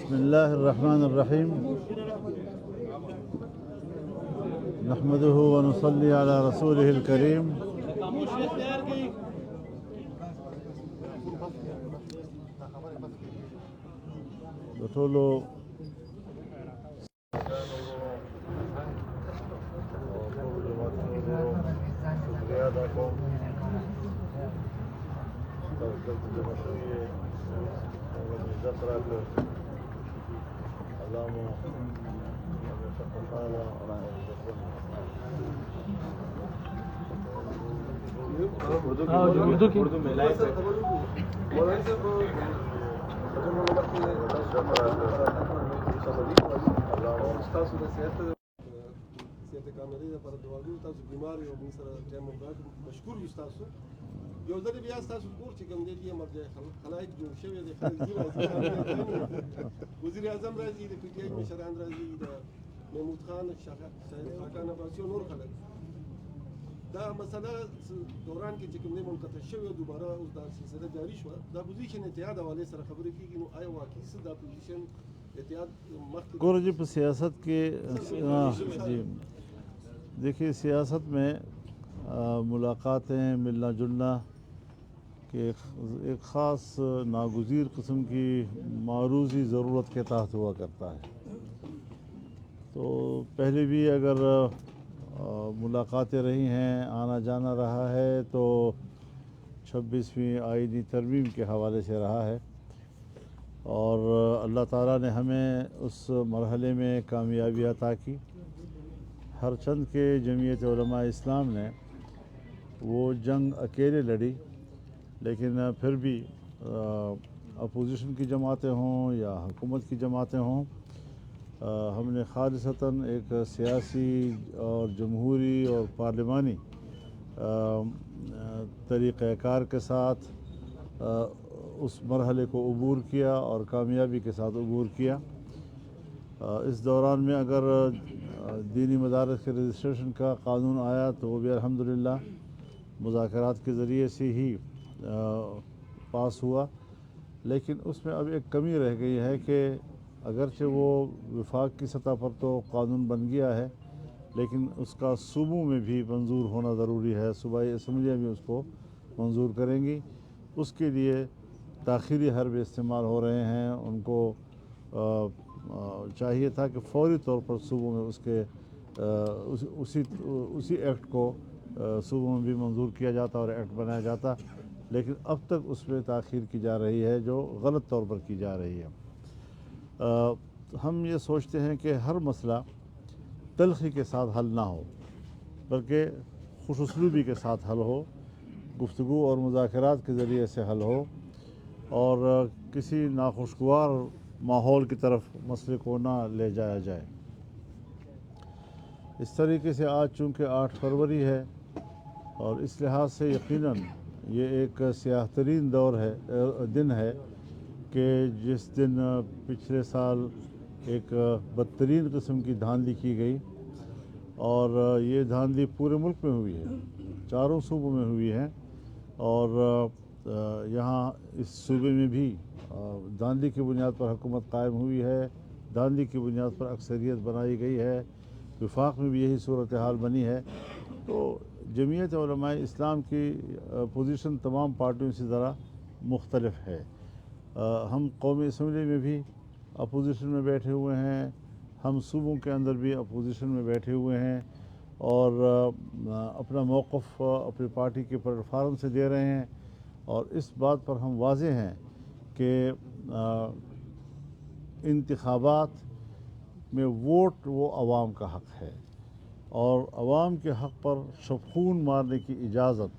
بسم الله الرحمن الرحيم نحمده ونصلي على رسوله الكريم بطولو صحت کاملې لپاره دعا کوو. تاسو بیمار یو موږ سره ټایم وکړ. مشکور یو تاسو. یو ځل بیا تاسو کور چې کوم دی یې مرجع خلایق جوړ شوی دی. وزیر اعظم راځي، د پی ټی آی مشران راځي، د محمود خان شاهد خاقان عباسي او نور خلک. دا مسله دوران کې چې کوم دی منقطع شوی، دوباره اوس دا سلسله جاری شوه. دا پوزیشن اتحاد حوالې سره خبرې کېږي. نو آیا واقعي څه دا پوزیشن گورو جی سیاست کے جی دیکھیے، سیاست میں ملاقاتیں، ملنا جلنا کہ ایک خاص ناگزیر قسم کی معروضی ضرورت کے تحت ہوا کرتا ہے. تو پہلے بھی اگر ملاقاتیں رہی ہیں، آنا جانا رہا ہے، تو 26ویں آئینی ترمیم کے حوالے سے رہا ہے. اور اللہ تعالیٰ نے ہمیں اس مرحلے میں کامیابی عطا کی. ہر چند کے جمعیت علماء اسلام نے وہ جنگ اکیلے لڑی، لیکن پھر بھی اپوزیشن کی جماعتیں ہوں یا حکومت کی جماعتیں ہوں، ہم نے خالصتاً ایک سیاسی اور جمہوری اور پارلیمانی طریقہ کار کے ساتھ اس مرحلے کو عبور کیا اور کامیابی کے ساتھ عبور کیا. اس دوران میں اگر دینی مدارس کے رجسٹریشن کا قانون آیا تو وہ بھی الحمدللہ مذاکرات کے ذریعے سے ہی پاس ہوا. لیکن اس میں اب ایک کمی رہ گئی ہے کہ اگرچہ وہ وفاق کی سطح پر تو قانون بن گیا ہے، لیکن اس کا صوبوں میں بھی منظور ہونا ضروری ہے. صوبائی اسمبلیاں بھی اس کو منظور کریں گی. اس کے لیے تاخیری حربے استعمال ہو رہے ہیں. ان کو چاہیے تھا کہ فوری طور پر صوبوں میں اس کے اسی ایکٹ کو صوبوں میں بھی منظور کیا جاتا اور ایکٹ بنایا جاتا، لیکن اب تک اس میں تاخیر کی جا رہی ہے جو غلط طور پر کی جا رہی ہے. ہم یہ سوچتے ہیں کہ ہر مسئلہ تلخی کے ساتھ حل نہ ہو، بلکہ خوش اسلوبی کے ساتھ حل ہو، گفتگو اور مذاکرات کے ذریعے سے حل ہو، اور کسی ناخوشگوار ماحول کی طرف مسئلے کو نہ لے جایا جائے. اس طریقے سے آج چونکہ 8 فروری ہے، اور اس لحاظ سے یقیناً یہ ایک سیاہ ترین دن ہے کہ جس دن پچھلے سال ایک بدترین قسم کی دھاندلی کی گئی، اور یہ دھاندلی پورے ملک میں ہوئی ہے، 4 صوبوں میں ہوئی ہے. اور یہاں اس صوبے میں بھی دھاندلی کی بنیاد پر حکومت قائم ہوئی ہے، دھاندلی کی بنیاد پر اکثریت بنائی گئی ہے. وفاق میں بھی یہی صورتحال بنی ہے. تو جمعیت علماء اسلام کی پوزیشن تمام پارٹیوں سے ذرا مختلف ہے. ہم قومی اسمبلی میں بھی اپوزیشن میں بیٹھے ہوئے ہیں، ہم صوبوں کے اندر بھی اپوزیشن میں بیٹھے ہوئے ہیں، اور اپنا موقف اپنی پارٹی کے پلیٹ فارم سے دے رہے ہیں. اور اس بات پر ہم واضح ہیں کہ انتخابات میں ووٹ وہ عوام کا حق ہے، اور عوام کے حق پر شبخون مارنے کی اجازت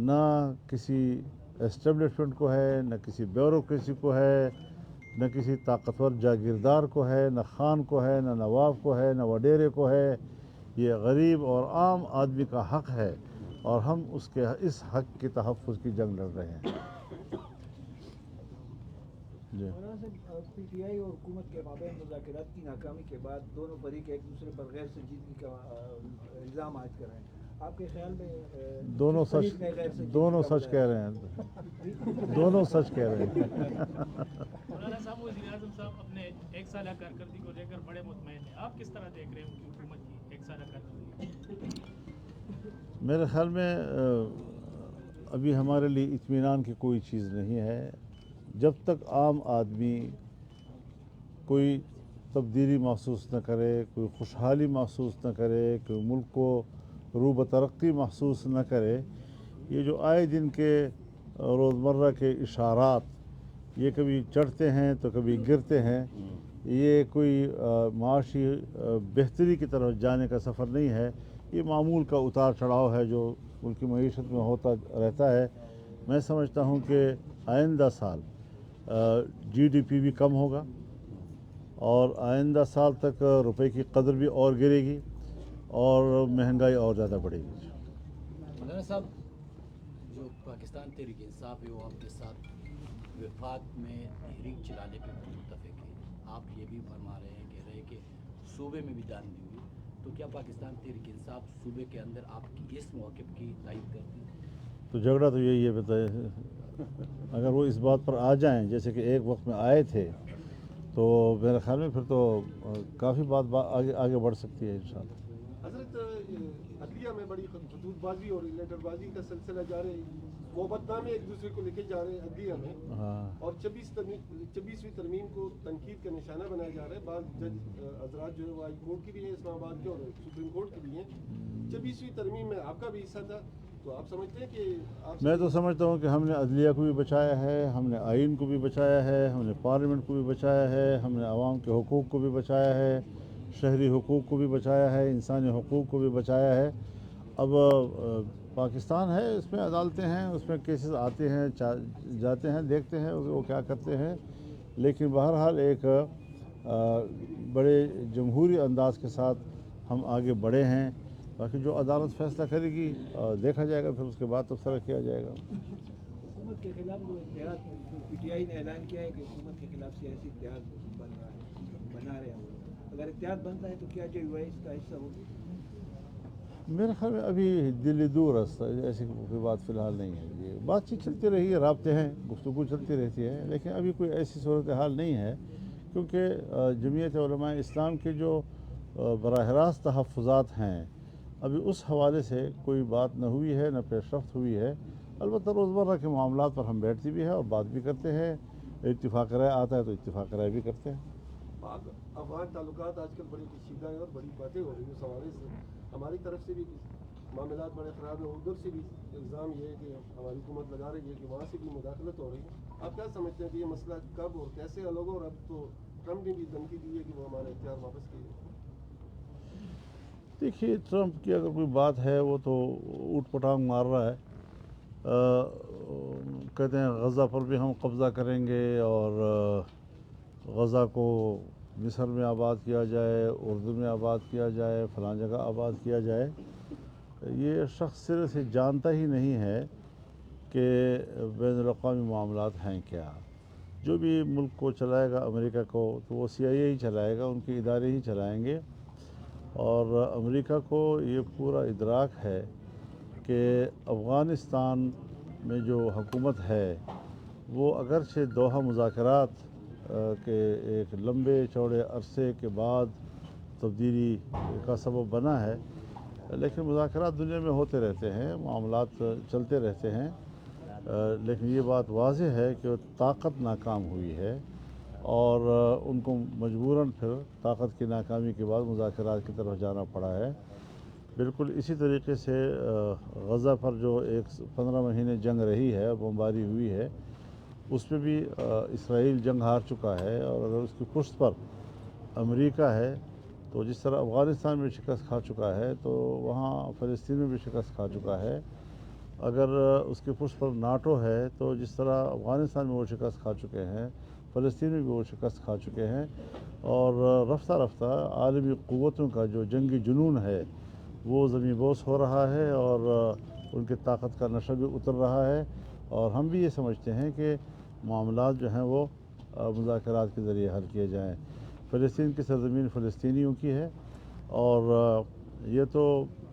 نہ کسی اسٹیبلشمنٹ کو ہے، نہ کسی بیوروکریسی کو ہے، نہ کسی طاقتور جاگیردار کو ہے، نہ خان کو ہے، نہ نواب کو ہے، نہ وڈیرے کو ہے. یہ غریب اور عام آدمی کا حق ہے، اور ہم اس حق کے تحفظ کی جنگ لڑ رہے ہیں. جی پی ٹی آئی اور حکومت کے مابین مذاکرات کی ناکامی کے بعد دونوں فریق ایک دوسرے پر غیر سنجیدگی کا الزام عائد کر رہے ہیں. آپ کے خیال میں دونوں کس فریق نے غیر سے دونوں جیتنے کا سچ کہہ رہے ہیں دونوں سچ کہہ رہے ہیں مولانا صاحب وزیر اعظم صاحب اپنے ایک سالہ کارکردگی کو لے کر بڑے مطمئن ہیں، آپ کس طرح دیکھ رہے ہیں ان کی حکومت کی ایک سالہ کارکردگی؟ میرے خیال میں ابھی ہمارے لیے اطمینان کی کوئی چیز نہیں ہے جب تک عام آدمی کوئی تبدیلی محسوس نہ کرے، کوئی خوشحالی محسوس نہ کرے، کوئی ملک کو رو بترقی محسوس نہ کرے۔ یہ جو آئے دن کے روزمرہ کے اشارات یہ کبھی چڑھتے ہیں تو کبھی گرتے ہیں، یہ کوئی معاشی بہتری کی طرف جانے کا سفر نہیں ہے، یہ معمول کا اتار چڑھاؤ ہے جو ملک کی معیشت میں ہوتا رہتا ہے۔ میں سمجھتا ہوں کہ آئندہ سال جی ڈی پی بھی کم ہوگا اور آئندہ سال تک روپے کی قدر بھی اور گرے گی اور مہنگائی اور زیادہ بڑھے گی۔ مولانا صاحب، جو پاکستان تحریک انصاف ہے وہ آپ کے ساتھ وفاق میں تحریک چلانے پہ متفق ہے، آپ یہ بھی فرما رہے ہیں، کہہ رہے ہیں کہ صوبے میں بھی جان دی ہوئی، تو کیا پاکستان تحریک انصاف صوبے کے اندر آپ کی اس موقف کی تائید کرتی ہے؟ تو جھگڑا تو یہی ہے، بتائیے اگر وہ اس بات پر آ جائیں جیسے کہ ایک وقت میں آئے تھے تو میرے خیال میں پھر تو کافی بات آگے بڑھ سکتی ہے انشاءاللہ۔ حضرت عدلیہ میں بڑی خطوط بازی اور لیٹر بازی کا سلسلہ جاری ہے، محبت نامے ایک دوسرے کو لکھے جا رہے ہیں عدلیہ میں، اور 26ویں ترمیم کو تنقید کا نشانہ بنایا جا رہا ہے۔ بعض جج حضرات جو ہے وہ ہائی کورٹ کی بھی ہیں اسلام آباد کے اور سپریم کورٹ کی بھی ہیں۔ 26ویں ترمیم میں آپ کا بھی حصہ تھا، تو آپ سمجھتے ہیں کہ میں تو سمجھتا ہوں کہ ہم نے عدلیہ کو بھی بچایا ہے، ہم نے آئین کو بھی بچایا ہے، ہم نے پارلیمنٹ کو بھی بچایا ہے، ہم نے عوام کے حقوق کو بھی بچایا ہے، شہری حقوق کو بھی بچایا ہے، انسانی حقوق کو بھی بچایا ہے۔ اب پاکستان ہے، اس میں عدالتیں ہیں، اس میں کیسز آتے ہیں جاتے ہیں، دیکھتے ہیں وہ کیا کرتے ہیں، لیکن بہرحال ایک بڑے جمہوری انداز کے ساتھ ہم آگے بڑھے ہیں۔ باقی جو عدالت فیصلہ کرے گی دیکھا جائے گا، پھر اس کے بعد تبصرہ کیا جائے گا۔ حکومت کے خلاف جو اتحاد پی ٹی آئی نے اعلان کیا ہے کہ حکومت کے خلاف سیاسی اتحاد بنا رہے ہیں، اگر اتحاد بنتا ہے تو کیا جو یو اس کا حصہ ہوگی؟ میرے خیال میں ابھی دلی دور ہے، ایسی کوئی بات فی الحال نہیں ہے۔ یہ بات چیت چلتی رہی ہے، رابطے ہیں، گفتگو چلتی رہتی ہے، لیکن ابھی کوئی ایسی صورتحال نہیں ہے، کیونکہ جمعیت علماء اسلام کے جو براہ راست تحفظات ہیں ابھی اس حوالے سے کوئی بات نہ ہوئی ہے، نہ پیش رفت ہوئی ہے۔ البتہ روزمرہ کے معاملات پر ہم بیٹھتے بھی ہیں اور بات بھی کرتے ہیں، اتفاق رائے آتا ہے تو اتفاق رائے بھی کرتے ہیں۔ پاک افغان تعلقات آج کل بڑی کشیدہ ہیں اور بڑی باتیں ہو رہی ہیں اس حوالے سے، ہماری طرف سے بھی معاملات بڑے خراب ہیں، ادھر سے بھی الزام یہ ہے کہ ہماری حکومت لگا رہی ہے کہ وہاں سے بھی مداخلت ہو رہی ہے۔ آپ کیا سمجھتے ہیں کہ یہ مسئلہ کب اور کیسے حل ہوگا؟ اور اب تو ٹرمپ نے بھی دھمکی دی ہے کہ وہ ہمارے اختیار واپس کیے۔ دیکھیے، ٹرمپ کی اگر کوئی بات ہے وہ تو اوٹ پٹانگ مار رہا ہے، کہتے ہیں غزہ پر بھی ہم قبضہ کریں گے اور غزہ کو مصر میں آباد کیا جائے، اردو میں آباد کیا جائے، فلاں جگہ آباد کیا جائے۔ یہ شخص سرے سے جانتا ہی نہیں ہے کہ بین الاقوامی معاملات ہیں کیا۔ جو بھی ملک کو چلائے گا امریکہ کو تو وہ CIA ہی چلائے گا، ان کے ادارے ہی چلائیں گے، اور امریکہ کو یہ پورا ادراک ہے کہ افغانستان میں جو حکومت ہے وہ اگرچہ دوحہ مذاکرات کے ایک لمبے چوڑے عرصے کے بعد تبدیلی کا سبب بنا ہے، لیکن مذاکرات دنیا میں ہوتے رہتے ہیں، معاملات چلتے رہتے ہیں، لیکن یہ بات واضح ہے کہ وہ طاقت ناکام ہوئی ہے اور ان کو مجبوراً پھر طاقت کی ناکامی کے بعد مذاکرات کی طرف جانا پڑا ہے۔ بالکل اسی طریقے سے غزہ پر جو 15 مہینے جنگ رہی ہے، بمباری ہوئی ہے، اس میں بھی اسرائیل جنگ ہار چکا ہے، اور اگر اس کی پشت پر امریکہ ہے تو جس طرح افغانستان میں شکست کھا چکا ہے تو وہاں فلسطین میں بھی شکست کھا چکا ہے۔ اگر اس کی پشت پر ناٹو ہے تو جس طرح افغانستان میں وہ شکست کھا چکے ہیں، فلسطین میں بھی وہ شکست کھا چکے ہیں، اور رفتہ رفتہ عالمی قوتوں کا جو جنگی جنون ہے وہ زمیں بوس ہو رہا ہے اور ان کی طاقت کا نشہ بھی اتر رہا ہے، اور ہم بھی یہ سمجھتے ہیں کہ معاملات جو ہیں وہ مذاکرات کے ذریعے حل کیے جائیں۔ فلسطین کی سرزمین فلسطینیوں کی ہے، اور یہ تو